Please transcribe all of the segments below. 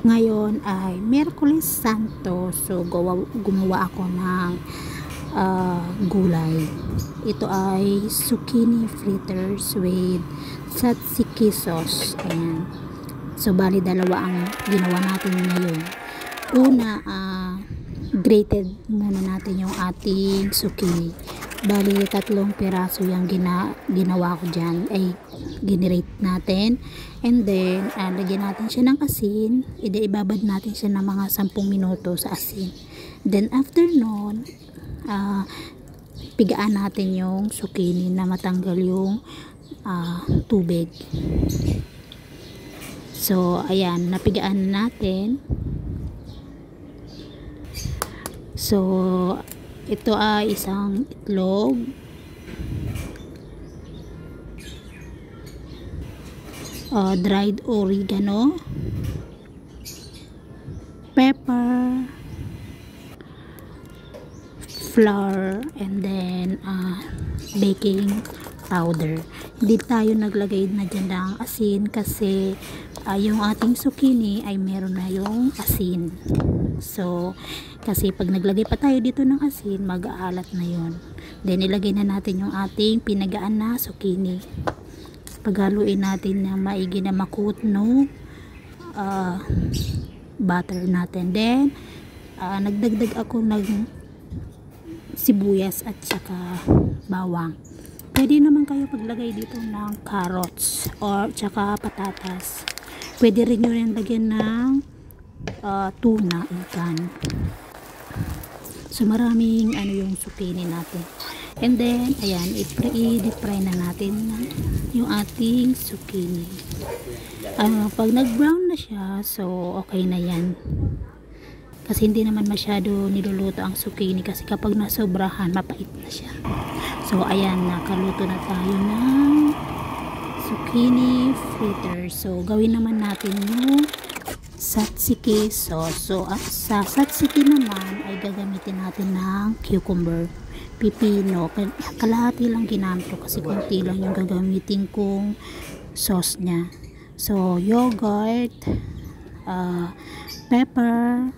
Ngayon ay Miyerkules Santo, so gumawa ako ng gulay. Ito ay zucchini fritters with tzatziki sauce. Ayan. So bali dalawa ang ginawa natin ngayon. Una, grated muna natin yung ating zucchini. Bali 3 piraso yung ginawa ko dyan, ay ginirate natin. And then lagyan natin siya ng asin, ibabad natin siya ng mga 10 minuto sa asin. Then after nun, pigaan natin yung zucchini na matanggal yung tubig. So ayan, napigaan natin. So ito ay isang itlog, dried oregano, pepper, flour, and then baking powder. Hindi tayo naglagay na dyan ng asin kasi yung ating zucchini ay meron na yung asin. So kasi pag naglagay pa tayo dito ng asin, mag-aalat na yon. Then ilagay na natin yung ating pinagaan na zucchini. Paghaluin natin na maigi na makutno butter natin. Then nagdagdag ako ng sibuyas at saka bawang. Pwede naman kayo paglagay dito ng carrots or saka patatas. Pwede rin nyo rin lagyan ng tuna, ikan. So maraming yung zucchini natin. And then ayan, i-deep fry na natin yung ating zucchini. Pag nag-brown na siya, so okay na yan. Kasi hindi naman masyado niluluto ang zucchini kasi kapag nasobrahan, mapait na siya. So ayan, nakaluto na tayo ng zucchini fritters. So gawin naman natin yung tzatziki sauce. So sa tzatziki naman ay gagamitin natin ng cucumber, pipino. Kalahati lang ginamit ko kasi konti lang yung gagamitin kong sauce niya. So yogurt, pepper,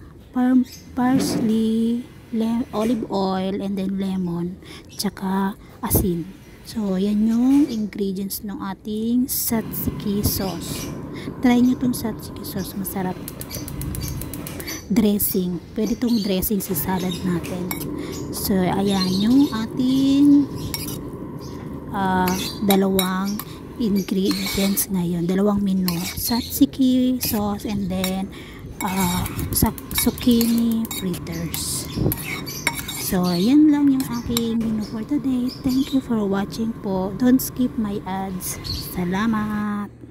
parsley, olive oil, and then lemon, tsaka asin. So yan yung ingredients ng ating tzatziki sauce. Try nyo itong tzatziki sauce, masarap ito. Dressing, pwede itong dressing sa salad natin. So ayan yung ating dalawang ingredients ngayon, dalawang menu, tzatziki sauce and then zucchini fritters. So yan lang yung aking menu for today. Thank you for watching po. Don't skip my ads. Salamat.